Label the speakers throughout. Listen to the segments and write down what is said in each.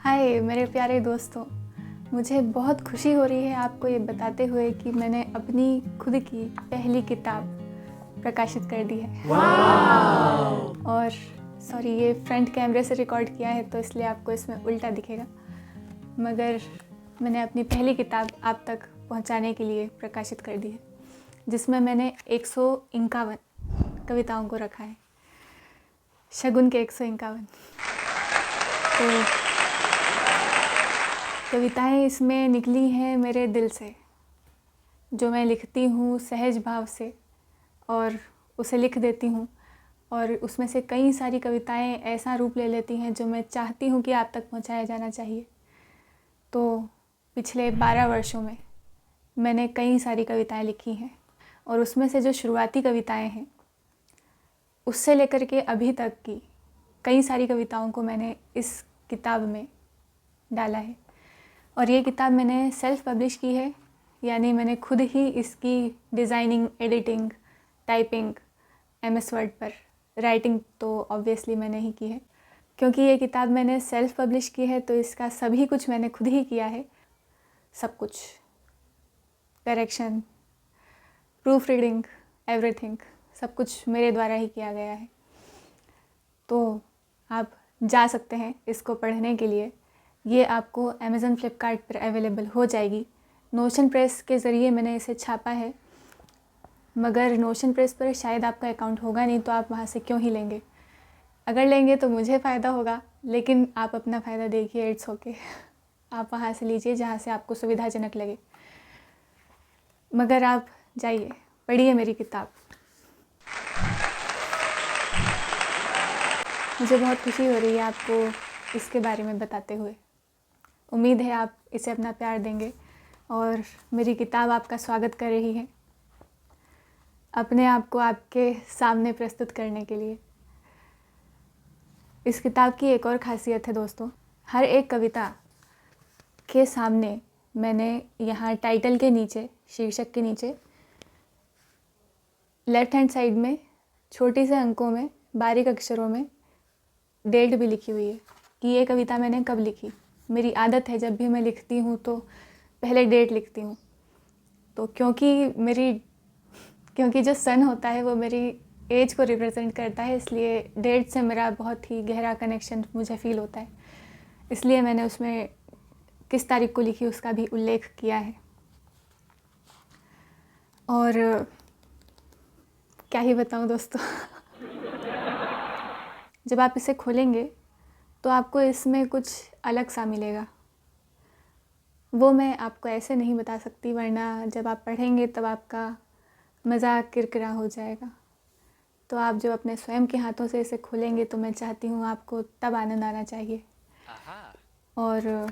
Speaker 1: हाय मेरे प्यारे दोस्तों, मुझे बहुत खुशी हो रही है आपको ये बताते हुए कि मैंने अपनी खुद की पहली किताब प्रकाशित कर दी है। और सॉरी, ये फ्रंट कैमरे से रिकॉर्ड किया है तो इसलिए आपको इसमें उल्टा दिखेगा, मगर मैंने अपनी पहली किताब आप तक पहुंचाने के लिए प्रकाशित कर दी है, जिसमें मैंने 151 कविताओं को रखा है। शगुन के 151। तो कविताएं इसमें निकली हैं मेरे दिल से, जो मैं लिखती हूँ सहज भाव से और उसे लिख देती हूँ, और उसमें से कई सारी कविताएं ऐसा रूप ले लेती हैं जो मैं चाहती हूँ कि आप तक पहुँचाया जाना चाहिए। तो पिछले 12 वर्षों में मैंने कई सारी कविताएं लिखी हैं, और उसमें से जो शुरुआती कविताएं हैं उससे लेकर के अभी तक की कई सारी कविताओं को मैंने इस किताब में डाला है। और ये किताब मैंने सेल्फ़ पब्लिश की है, यानी मैंने खुद ही इसकी designing, editing, typing MS word पर, राइटिंग तो ऑब्वियसली मैंने ही की है। क्योंकि ये किताब मैंने सेल्फ़ पब्लिश की है तो इसका सभी कुछ मैंने खुद ही किया है। सब कुछ, करेक्शन, प्रूफ रीडिंग, एवरीथिंग, सब कुछ मेरे द्वारा ही किया गया है। तो आप जा सकते हैं इसको पढ़ने के लिए। ये आपको अमेज़न, फ्लिपकार्ट पर अवेलेबल हो जाएगी। नोशन प्रेस के ज़रिए मैंने इसे छापा है, मगर नोशन प्रेस पर शायद आपका अकाउंट होगा नहीं, तो आप वहाँ से क्यों ही लेंगे। अगर लेंगे तो मुझे फ़ायदा होगा, लेकिन आप अपना फ़ायदा देखिए, इट्स ओके। आप वहाँ से लीजिए जहाँ से आपको सुविधाजनक लगे, मगर आप जाइए, पढ़िए मेरी किताब। मुझे बहुत खुशी हो रही है आपको इसके बारे में बताते हुए। उम्मीद है आप इसे अपना प्यार देंगे और मेरी किताब आपका स्वागत कर रही है, अपने आप को आपके सामने प्रस्तुत करने के लिए। इस किताब की एक और ख़ासियत है दोस्तों, हर एक कविता के सामने मैंने यहाँ टाइटल के नीचे, शीर्षक के नीचे, लेफ़्ट हैंड साइड में छोटे से अंकों में, बारीक अक्षरों में डेट भी लिखी हुई है कि ये कविता मैंने कब लिखी। मेरी आदत है जब भी मैं लिखती हूँ तो पहले डेट लिखती हूँ। तो क्योंकि जो सन होता है वो मेरी एज को रिप्रेजेंट करता है, इसलिए डेट से मेरा बहुत ही गहरा कनेक्शन मुझे फ़ील होता है। इसलिए मैंने उसमें किस तारीख को लिखी उसका भी उल्लेख किया है। और क्या ही बताऊँ दोस्तों। जब आप इसे खोलेंगे तो आपको इसमें कुछ अलग सा मिलेगा। वो मैं आपको ऐसे नहीं बता सकती, वरना जब आप पढ़ेंगे तब आपका मज़ाक किरकिरा हो जाएगा। तो आप जब अपने स्वयं के हाथों से इसे खोलेंगे तो मैं चाहती हूँ आपको तब आनंद आना चाहिए। और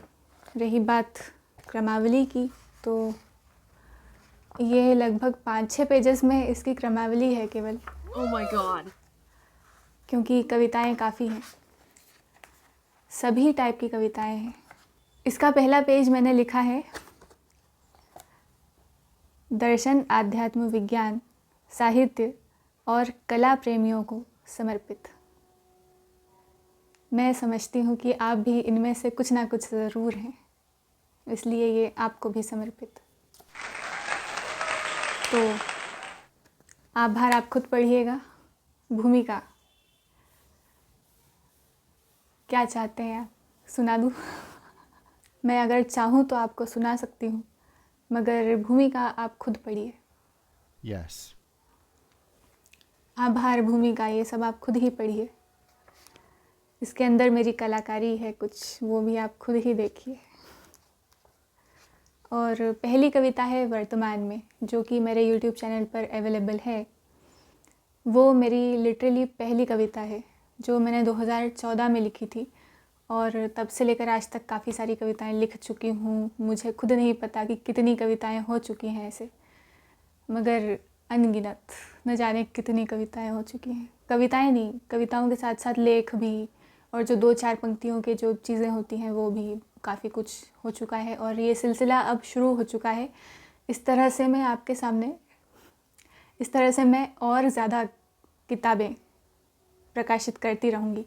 Speaker 1: रही बात क्रमावली की, तो ये लगभग 5-6 पेजेस में इसकी क्रमावली है केवल।
Speaker 2: Oh my god.
Speaker 1: क्योंकि कविताएं काफ़ी हैं, सभी टाइप की कविताएं हैं। इसका पहला पेज मैंने लिखा है दर्शन, आध्यात्म, विज्ञान, साहित्य और कला प्रेमियों को समर्पित। मैं समझती हूँ कि आप भी इनमें से कुछ ना कुछ ज़रूर हैं, इसलिए ये आपको भी समर्पित। तो आभार आप खुद पढ़िएगा। भूमिका, क्या चाहते हैं आप, सुना दूँ? मैं अगर चाहूँ तो आपको सुना सकती हूँ, मगर भूमिका आप खुद पढ़िए।
Speaker 3: Yes.
Speaker 1: आभार, भूमिका, ये सब आप खुद ही पढ़िए। इसके अंदर मेरी कलाकारी है कुछ, वो भी आप खुद ही देखिए। और पहली कविता है वर्तमान में, जो कि मेरे YouTube चैनल पर अवेलेबल है। वो मेरी लिटरली पहली कविता है जो मैंने 2014 में लिखी थी, और तब से लेकर आज तक काफ़ी सारी कविताएं लिख चुकी हूँ। मुझे खुद नहीं पता कि कितनी कविताएं हो चुकी हैं ऐसे, मगर अनगिनत, न जाने कितनी कविताएं हो चुकी हैं। कविताएं नहीं, कविताओं के साथ साथ लेख भी, और जो 2-4 पंक्तियों के जो चीज़ें होती हैं वो भी काफ़ी कुछ हो चुका है। और ये सिलसिला अब शुरू हो चुका है। इस तरह से मैं और ज़्यादा किताबें प्रकाशित करती रहूँगी,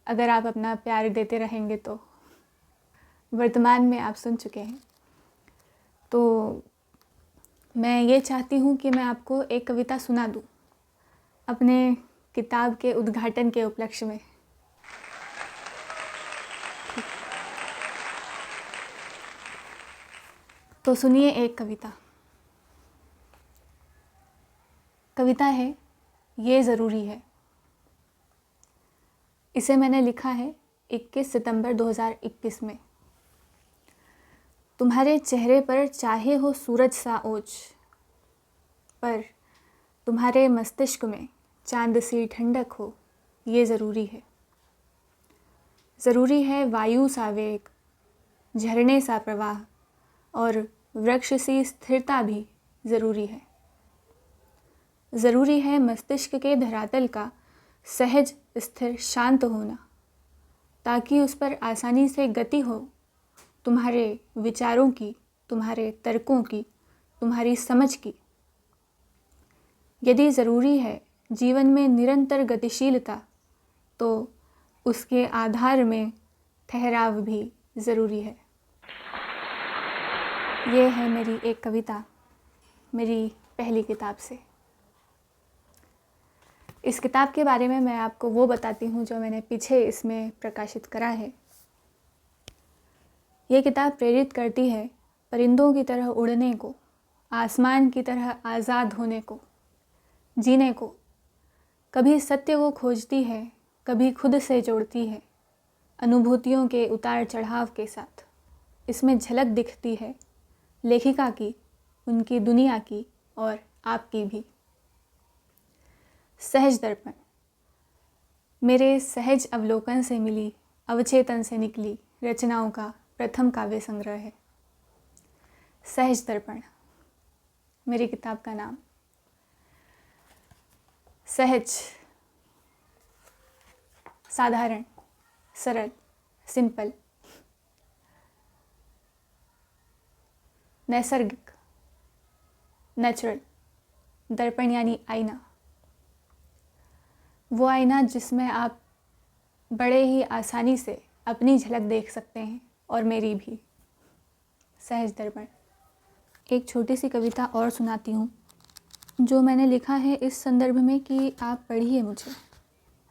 Speaker 1: अगर आप अपना प्यार देते रहेंगे तो। वर्तमान में आप सुन चुके हैं। तो मैं ये चाहती हूँ कि मैं आपको एक कविता सुना दूँ अपने किताब के उद्घाटन के उपलक्ष्य में। तो सुनिए एक कविता। कविता है ये ज़रूरी है। इसे मैंने लिखा है 21 सितंबर 2021 में। तुम्हारे चेहरे पर चाहे हो सूरज सा ओज, पर तुम्हारे मस्तिष्क में चांद सी ठंडक हो, ये ज़रूरी है। ज़रूरी है वायु सा वेग, झरने सा प्रवाह और वृक्ष सी स्थिरता भी ज़रूरी है। ज़रूरी है मस्तिष्क के धरातल का सहज स्थिर शांत होना, ताकि उस पर आसानी से गति हो तुम्हारे विचारों की, तुम्हारे तर्कों की, तुम्हारी समझ की। यदि ज़रूरी है जीवन में निरंतर गतिशीलता, तो उसके आधार में ठहराव भी ज़रूरी है। ये है मेरी एक कविता, मेरी पहली किताब से। इस किताब के बारे में मैं आपको वो बताती हूँ जो मैंने पीछे इसमें प्रकाशित करा है। ये किताब प्रेरित करती है परिंदों की तरह उड़ने को, आसमान की तरह आज़ाद होने को, जीने को। कभी सत्य को खोजती है, कभी खुद से जोड़ती है, अनुभूतियों के उतार चढ़ाव के साथ। इसमें झलक दिखती है लेखिका की, उनकी दुनिया की और आपकी भी। सहज दर्पण मेरे सहज अवलोकन से मिली, अवचेतन से निकली रचनाओं का प्रथम काव्य संग्रह है। सहज दर्पण मेरी किताब का नाम। सहज, साधारण, सरल, सिंपल, नैसर्गिक, नेचुरल। दर्पण यानी आईना, वो आईना जिसमें आप बड़े ही आसानी से अपनी झलक देख सकते हैं, और मेरी भी। सहज दर्पण। एक छोटी सी कविता और सुनाती हूँ जो मैंने लिखा है इस संदर्भ में कि आप पढ़िए मुझे।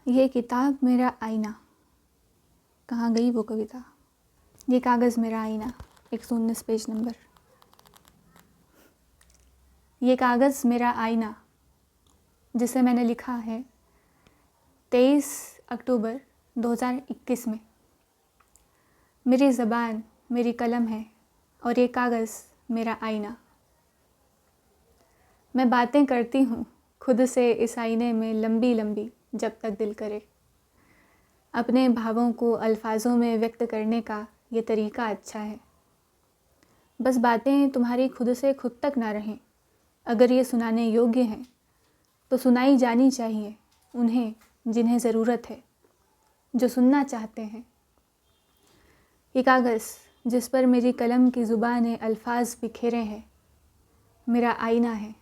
Speaker 1: ये किताब मेरा आईना, कहाँ गई वो कविता? ये कागज़ मेरा आईना, 119 पेज नंबर। ये कागज़ मेरा आईना जिसे मैंने लिखा है 23 अक्टूबर 2021 में। मेरी ज़बान मेरी कलम है और ये कागज़ मेरा आईना। मैं बातें करती हूँ खुद से इस आईने में लंबी लंबी, जब तक दिल करे। अपने भावों को अल्फाजों में व्यक्त करने का ये तरीका अच्छा है। बस बातें तुम्हारी खुद से खुद तक ना रहें। अगर ये सुनाने योग्य हैं तो सुनाई जानी चाहिए उन्हें जिन्हें ज़रूरत है, जो सुनना चाहते हैं। ये कागज़ जिस पर मेरी कलम की ज़ुबान ने अल्फाज बिखेरे हैं, मेरा आईना है,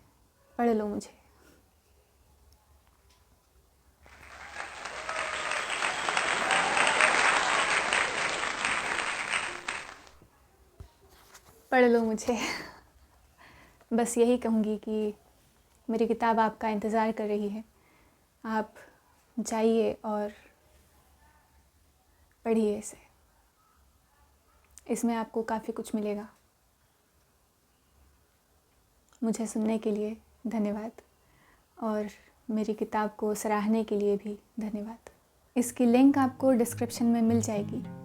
Speaker 1: पढ़ लो मुझे। पढ़ लो मुझे। बस यही कहूँगी कि मेरी किताब आपका इंतज़ार कर रही है। आप जाइए और पढ़िए इसे। इसमें आपको काफ़ी कुछ मिलेगा। मुझे सुनने के लिए धन्यवाद, और मेरी किताब को सराहने के लिए भी धन्यवाद। इसकी लिंक आपको डिस्क्रिप्शन में मिल जाएगी।